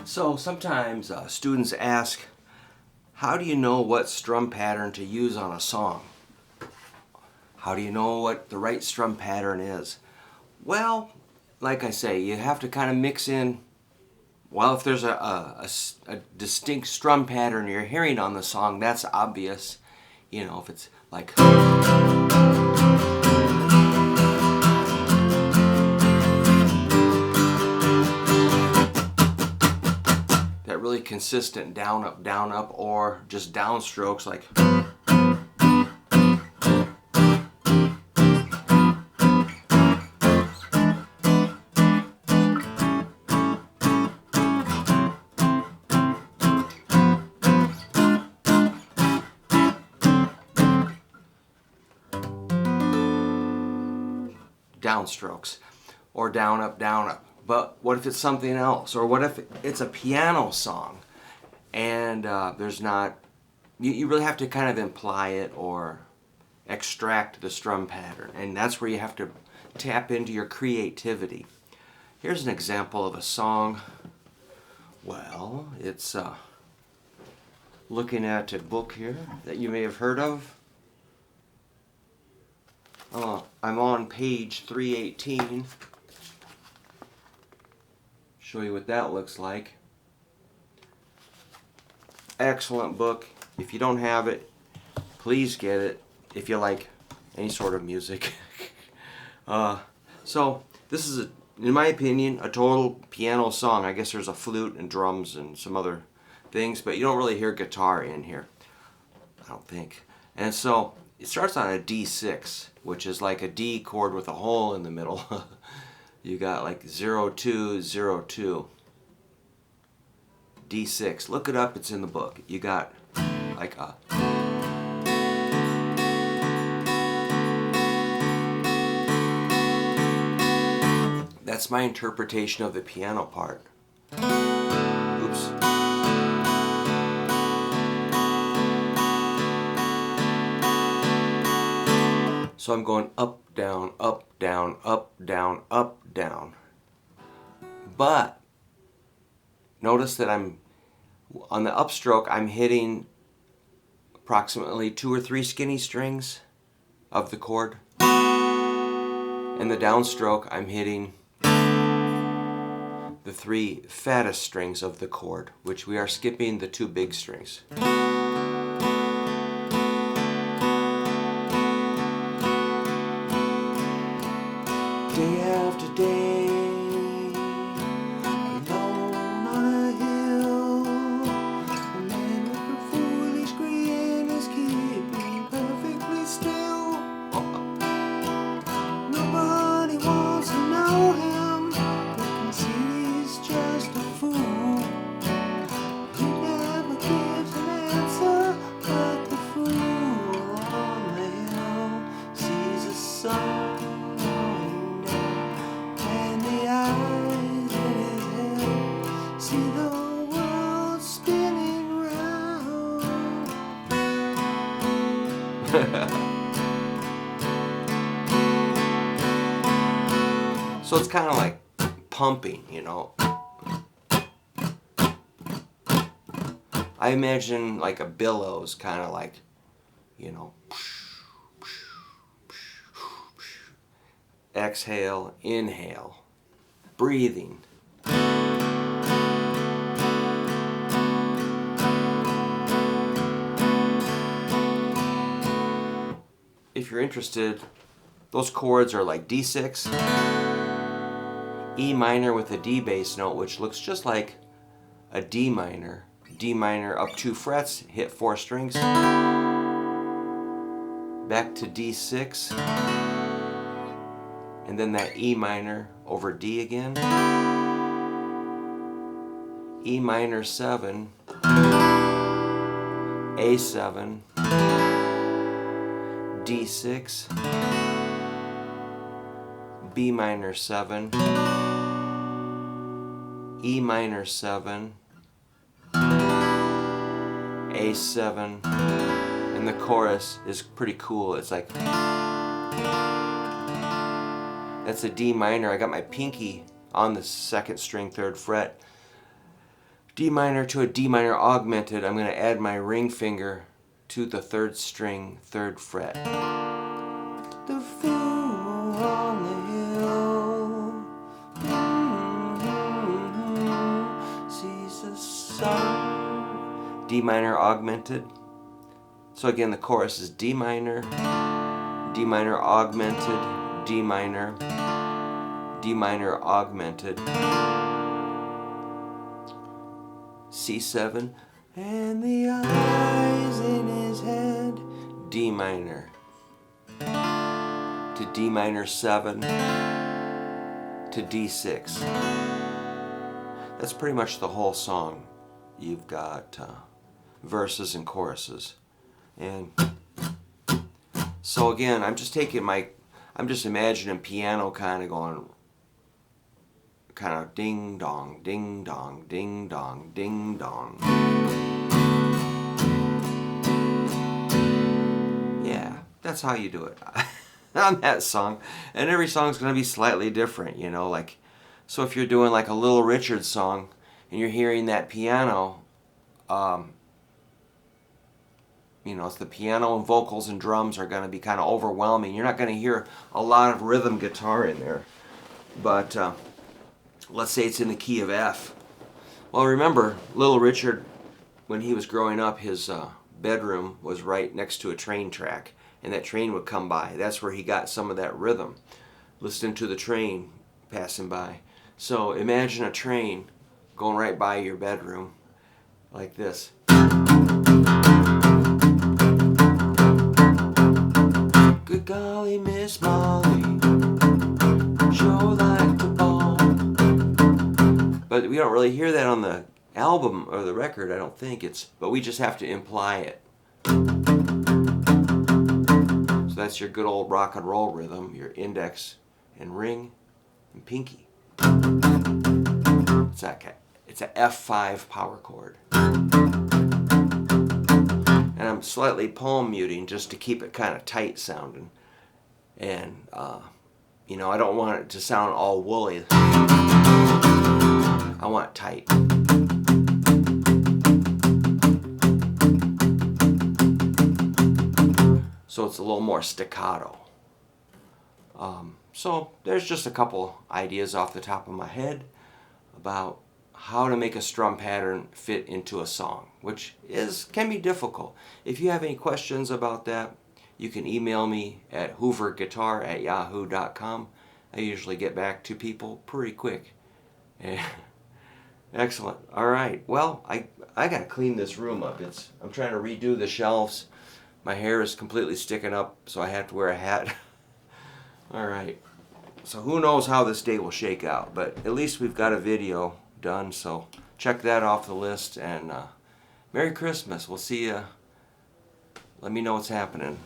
So sometimes students ask, how do you know what strum pattern to use on a song? How do you know what the right strum pattern is? Well, like I say, you have to kind of mix in, well, if there's a distinct strum pattern you're hearing on the song, that's obvious. You know, if it's like... that really consistent down, up, or just downstrokes like... downstrokes, or down, up. But what if it's something else? Or what if it's a piano song and there's not... You really have to kind of imply it or extract the strum pattern, and that's where you have to tap into your creativity. Here's an example of a song. Well, it's looking at a book here that you may have heard of. I'm on page 318. Show you what that looks like. Excellent book. If you don't have it, please get it if you like any sort of music. So this is, in my opinion, a total piano song. I guess there's a flute and drums and some other things, but you don't really hear guitar in here, I don't think. And so it starts on a D6, which is like a D chord with a hole in the middle. You got like 0, 2, 0, 2. D6. Look it up, it's in the book. You got like a... That's my interpretation of the piano part. Oops. So I'm going up, down, up, down, up, down, up, down. But notice that I'm on the upstroke, I'm hitting approximately 2 or 3 skinny strings of the chord. And the downstroke, I'm hitting the 3 fattest strings of the chord, which we are skipping the 2 big strings. Day after day, alone on a hill, a man with a foolish grin is keeping perfectly still. Nobody wants to know him, they can see he's just a fool. He never gives an answer, but the fool on the hill sees a sun. So it's kind of like pumping, you know. I imagine like a billows, kind of like, you know. Exhale, inhale, breathing. If you're interested, those chords are like D6, E minor with a D bass note, which looks just like a D minor. D minor up 2 frets, hit 4 strings. Back to D6. And then that E minor over D again. E minor 7. A7. D6, B minor 7, E minor 7, A7, and the chorus is pretty cool. It's like, that's a D minor. I got my pinky on the 2nd string, 3rd fret, D minor to a D minor augmented, I'm going to add my ring finger to the 3rd string, 3rd fret. The fool on the hill sees the sun. D minor augmented. So again, the chorus is D minor augmented, D minor augmented, C7, and the eyes in his head, D minor, to D minor 7, to D6. That's pretty much the whole song. You've got verses and choruses. And so again, I'm just imagining piano kind of going, kind of ding dong, ding dong, ding dong, ding dong. Yeah, that's how you do it on that song. And every song's going to be slightly different, you know, like, so if you're doing like a Little Richard song and you're hearing that piano, you know, it's the piano and vocals and drums are going to be kind of overwhelming. You're not going to hear a lot of rhythm guitar in there. But let's say it's in the key of F. Well, remember, Little Richard, when he was growing up, his bedroom was right next to a train track. And that train would come by. That's where he got some of that rhythm, listening to the train passing by. So imagine a train going right by your bedroom like this. Good golly, Miss Molly, sure like to ball. But we don't really hear that on the album or the record, I don't think. But we just have to imply it. So that's your good old rock and roll rhythm, your index and ring and pinky. It's a F5 power chord. And I'm slightly palm muting just to keep it kind of tight sounding. And, you know, I don't want it to sound all woolly. I want it tight. So it's a little more staccato. So there's just a couple ideas off the top of my head about how to make a strum pattern fit into a song, which can be difficult. If you have any questions about that, you can email me at hooverguitar@yahoo.com. I usually get back to people pretty quick. Excellent. All right. Well, I got to clean this room up. I'm trying to redo the shelves. My hair is completely sticking up, so I have to wear a hat. All right. So who knows how this day will shake out, but at least we've got a video done, so check that off the list, and Merry Christmas. We'll see you. Let me know what's happening.